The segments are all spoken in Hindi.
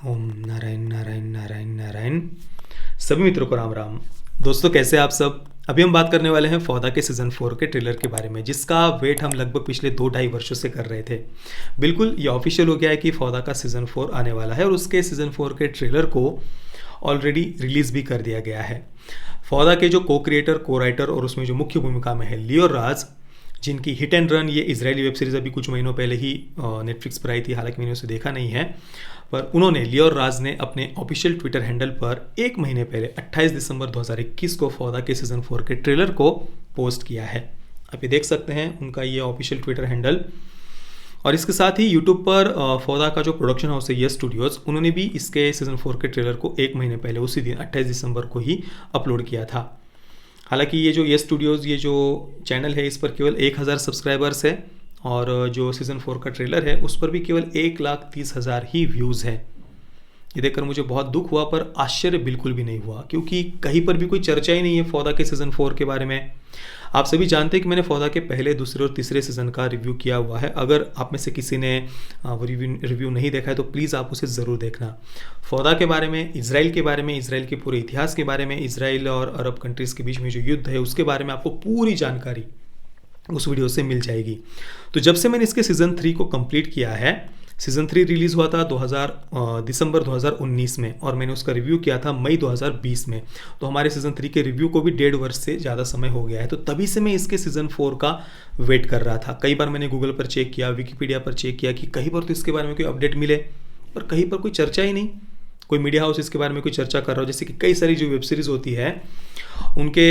ओम नारायण नारायण नारायण नारायण। सभी मित्रों को राम राम। दोस्तों, कैसे आप सब। अभी हम बात करने वाले हैं फौदा के सीज़न 4 के ट्रेलर के बारे में, जिसका वेट हम लगभग पिछले 2-2.5 वर्षों से कर रहे थे। बिल्कुल ये ऑफिशियल हो गया है कि फौदा का सीज़न 4 आने वाला है और उसके सीज़न 4 के ट्रेलर को ऑलरेडी रिलीज़ भी कर दिया गया है। फौदा के जो को क्रिएटर, को राइटर और उसमें जो मुख्य भूमिका में है लियोर राज, जिनकी हिट एंड रन ये इजरायली वेब सीरीज़ अभी कुछ महीनों पहले ही नेटफ्लिक्स पर आई थी, हालांकि मैंने उसे देखा नहीं है, पर उन्होंने लियोर राज ने अपने ऑफिशियल ट्विटर हैंडल पर एक महीने पहले 28 दिसंबर 2021 को फौदा के सीज़न 4 के ट्रेलर को पोस्ट किया है। आप ये देख सकते हैं उनका ये ऑफिशियल ट्विटर हैंडल। और इसके साथ ही यूट्यूब पर फौदा का जो प्रोडक्शन हाउस है यस स्टूडियोज़, उन्होंने भी इसके सीज़न 4 के ट्रेलर को एक महीने पहले उसी दिन 28 दिसंबर को ही अपलोड किया था। हालांकि ये जो यस स्टूडियोज़ ये जो चैनल है, इस पर केवल 1000 सब्सक्राइबर्स है और जो सीज़न 4 का ट्रेलर है उस पर भी केवल 1,30,000 ही व्यूज़ है। ये देखकर मुझे बहुत दुख हुआ, पर आश्चर्य बिल्कुल भी नहीं हुआ, क्योंकि कहीं पर भी कोई चर्चा ही नहीं है फौदा के सीज़न 4 के बारे में। आप सभी जानते हैं कि मैंने फौदा के पहले, दूसरे और तीसरे सीज़न का रिव्यू किया हुआ है। अगर आप में से किसी ने वो रिव्यू नहीं देखा है तो प्लीज़ आप उसे ज़रूर देखना। फौदा के बारे में, इजराइल के बारे में, इजराइल के पूरे इतिहास के बारे में, इजराइल और अरब कंट्रीज़ के बीच में जो युद्ध है उसके बारे में आपको पूरी जानकारी उस वीडियो से मिल जाएगी। तो जब से मैंने इसके सीज़न 3 को कंप्लीट किया है, सीज़न 3 रिलीज़ हुआ था दिसंबर 2019 में और मैंने उसका रिव्यू किया था मई 2020 में। तो हमारे सीज़न 3 के रिव्यू को भी 1.5 वर्ष से ज़्यादा समय हो गया है। तो तभी से मैं इसके सीज़न 4 का वेट कर रहा था। कई बार मैंने गूगल पर चेक किया, विकीपीडिया पर चेक किया कि कहीं पर तो इसके बारे में कोई अपडेट मिले, पर कहीं पर कोई चर्चा ही नहीं। कोई मीडिया हाउस इसके बारे में कोई चर्चा कर रहा हो, जैसे कि कई सारी जो वेब सीरीज़ होती है उनके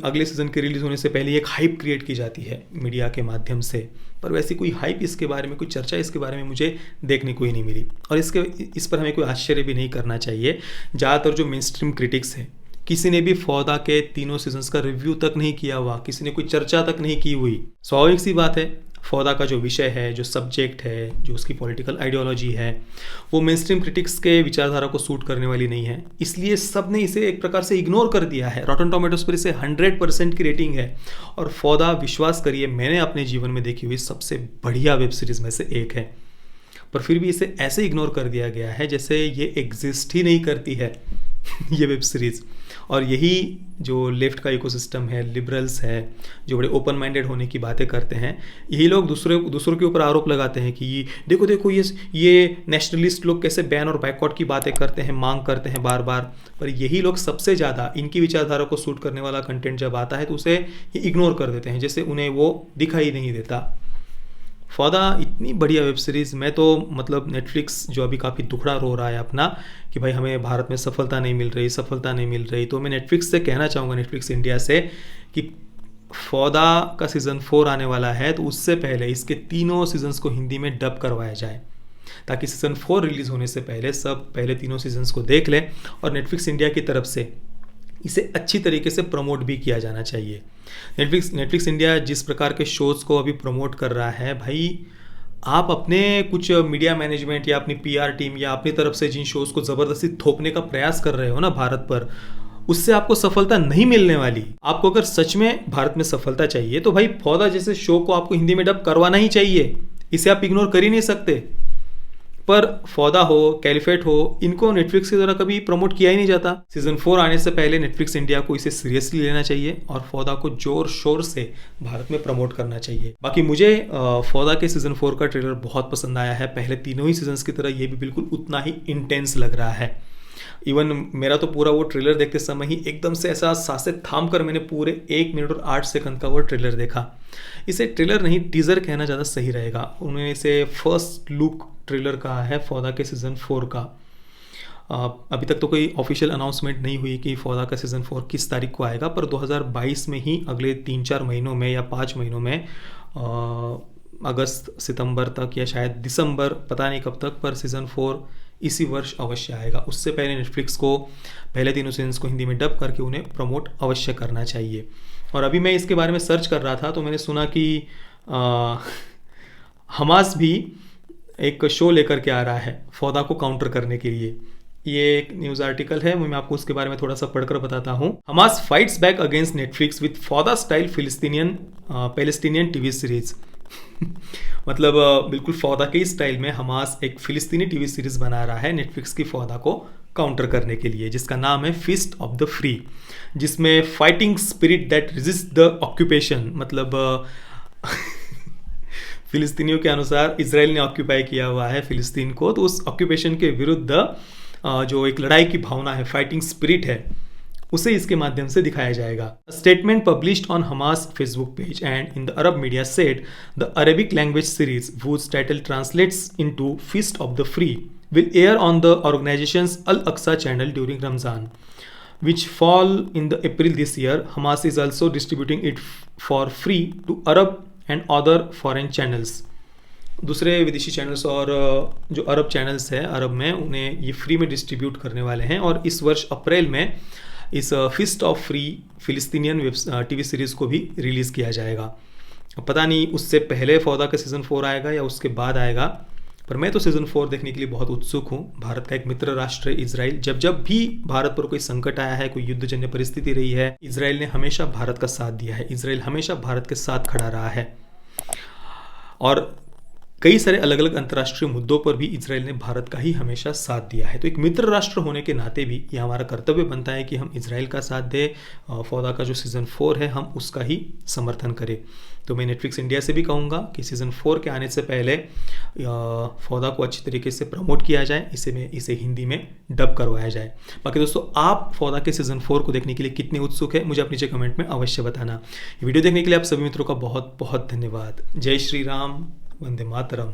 अगले सीज़न के रिलीज़ होने से पहले एक हाइप क्रिएट की जाती है मीडिया के माध्यम से, पर वैसी कोई हाइप इसके बारे में, कोई चर्चा इसके बारे में मुझे देखने को ही नहीं मिली। और इस पर हमें कोई आश्चर्य भी नहीं करना चाहिए। ज़्यादातर जो मेन स्ट्रीम क्रिटिक्स हैं, किसी ने भी फौदा के तीनों सीजन्स का रिव्यू तक नहीं किया हुआ, किसी ने कोई चर्चा तक नहीं की हुई। स्वाभाविक सी बात है, फौदा का जो विषय है, जो सब्जेक्ट है, जो उसकी पॉलिटिकल आइडियोलॉजी है, वो मेन स्ट्रीम क्रिटिक्स के विचारधारा को सूट करने वाली नहीं है। इसलिए सब ने इसे एक प्रकार से इग्नोर कर दिया है। रॉटन टोमेटोज पर इसे 100% की रेटिंग है और फौदा, विश्वास करिए, मैंने अपने जीवन में देखी हुई सबसे बढ़िया वेब सीरीज़ में से एक है। पर फिर भी इसे ऐसे इग्नोर कर दिया गया है जैसे ये एग्जिस्ट ही नहीं करती है ये वेब सीरीज़। और यही जो लेफ्ट का इकोसिस्टम है, लिबरल्स है, जो बड़े ओपन माइंडेड होने की बातें करते हैं, यही लोग दूसरों के ऊपर आरोप लगाते हैं कि देखो देखो ये नेशनलिस्ट लोग कैसे बैन और बायकॉट की बातें करते हैं, मांग करते हैं बार बार। पर यही लोग सबसे ज़्यादा इनकी विचारधारा को सूट करने वाला कंटेंट जब आता है तो उसे ये इग्नोर कर देते हैं, जैसे उन्हें वो दिखाई नहीं देता। फौदा इतनी बढ़िया वेब सीरीज़, मैं तो मतलब नेटफ्लिक्स जो अभी काफ़ी दुखड़ा रो रहा है अपना कि भाई हमें भारत में सफलता नहीं मिल रही, तो मैं नेटफ्लिक्स से कहना चाहूँगा, नेटफ्लिक्स इंडिया से, कि फौदा का सीज़न 4 आने वाला है तो उससे पहले इसके तीनों सीजन्स को हिंदी में डब करवाया जाए, ताकि सीज़न 4 रिलीज़ होने से पहले सब पहले तीनों सीजन्स को देख लें। और नेटफ्लिक्स इंडिया की तरफ से इसे अच्छी तरीके से प्रमोट भी किया जाना चाहिए। नेटफ्लिक्स इंडिया जिस प्रकार के शोज़ को अभी प्रमोट कर रहा है, भाई आप अपने कुछ मीडिया मैनेजमेंट या अपनी पीआर टीम या अपनी तरफ से जिन शोज़ को ज़बरदस्ती थोपने का प्रयास कर रहे हो ना भारत पर, उससे आपको सफलता नहीं मिलने वाली। आपको अगर सच में भारत में सफलता चाहिए तो भाई फौदा जैसे शो को आपको हिंदी में डब करवाना ही चाहिए। इसे आप इग्नोर कर ही नहीं सकते। पर फौदा हो, कैलिफेट हो, इनको नेटफ्लिक्स की तरह कभी प्रमोट किया ही नहीं जाता। सीज़न 4 आने से पहले नेटफ्लिक्स इंडिया को इसे सीरियसली लेना चाहिए और फौदा को जोर शोर से भारत में प्रमोट करना चाहिए। बाकी मुझे फौदा के सीज़न 4 का ट्रेलर बहुत पसंद आया है। पहले तीनों ही सीजन्स की तरह ये भी बिल्कुल उतना ही इंटेंस लग रहा है। इवन मेरा तो पूरा वो ट्रेलर देखते समय ही एकदम से ऐसा सांसें थाम कर मैंने पूरे 1 मिनट और 8 सेकंड का वो ट्रेलर देखा। इसे ट्रेलर नहीं, टीज़र कहना ज़्यादा सही रहेगा। उन्होंने इसे फर्स्ट लुक ट्रेलर कहा है फौदा के सीज़न 4 का। अभी तक तो कोई ऑफिशियल अनाउंसमेंट नहीं हुई कि फौदा का सीज़न 4 किस तारीख को आएगा, पर 2022 में ही अगले 3-4 महीनों में या 5 महीनों में, अगस्त सितंबर तक या शायद दिसंबर, पता नहीं कब तक, पर सीज़न 4 इसी वर्ष अवश्य आएगा। उससे पहले नेटफ्लिक्स को पहले तीनों सीजन्स को हिंदी में डब करके उन्हें प्रमोट अवश्य करना चाहिए। और अभी मैं इसके बारे में सर्च कर रहा था तो मैंने सुना कि हमास भी एक शो लेकर के आ रहा है फौदा को काउंटर करने के लिए। ये एक न्यूज़ आर्टिकल है, मैं आपको उसके बारे में थोड़ा सा पढ़कर बताता हूँ। Hamas fights back against Netflix with फौदा style Palestinian TV series. मतलब बिल्कुल फौदा के स्टाइल में हमास एक फिलिस्तीनी टीवी सीरीज बना रहा है नेटफ्लिक्स की फौदा को काउंटर करने के लिए, जिसका नाम है फिस्ट ऑफ द फ्री, जिसमें fighting spirit that resist the occupation, मतलब फिलिस्तीनियों के अनुसार इसराइल ने ऑक्यूपाई किया हुआ है फिलिस्तीन को, तो उस ऑक्यूपेशन के विरुद्ध जो एक लड़ाई की भावना है, फाइटिंग स्पिरिट है, उसे इसके माध्यम से दिखाया जाएगा। Statement published on Hamas Facebook page and in the Arab media said the Arabic language series whose title translates into Feast of the Free will air on the organization's Al-Aqsa channel during Ramzan, which fall in the April this year. Hamas is also distributing it for free to Arab and other foreign channels. दूसरे विदेशी चैनल्स और जो अरब चैनल्स है अरब में, उन्हें ये फ्री में डिस्ट्रीब्यूट करने वाले हैं, और इस वर्ष अप्रैल में इस fist of free Palestinian web TV series को भी रिलीज़ किया जाएगा। पता नहीं उससे पहले फौदा का सीज़न 4 आएगा या उसके बाद आएगा, पर मैं तो सीज़न 4 देखने के लिए बहुत उत्सुक हूँ। भारत का एक मित्र राष्ट्र है इजराइल, जब भी भारत पर कोई संकट आया है, कोई युद्धजन्य परिस्थिति रही है, इजराइल ने हमेशा भारत का साथ दिया है, इजराइल हमेशा भारत के साथ खड़ा रहा है, और कई सारे अलग अलग अंतर्राष्ट्रीय मुद्दों पर भी इजराइल ने भारत का ही हमेशा साथ दिया है। तो एक मित्र राष्ट्र होने के नाते भी ये हमारा कर्तव्य बनता है कि हम इजराइल का साथ दें, फौदा का जो सीज़न 4 है हम उसका ही समर्थन करें। तो मैं नेटफ्लिक्स इंडिया से भी कहूँगा कि सीज़न 4 के आने से पहले फौदा को अच्छी तरीके से प्रमोट किया जाए, इसे हिंदी में डब करवाया जाए। बाकी दोस्तों, आप फौदा के सीज़न 4 को देखने के लिए कितने उत्सुक है, मुझे आप नीचे कमेंट में अवश्य बताना। वीडियो देखने के लिए आप सभी मित्रों का बहुत बहुत धन्यवाद। जय श्री राम, वंदे मातरम।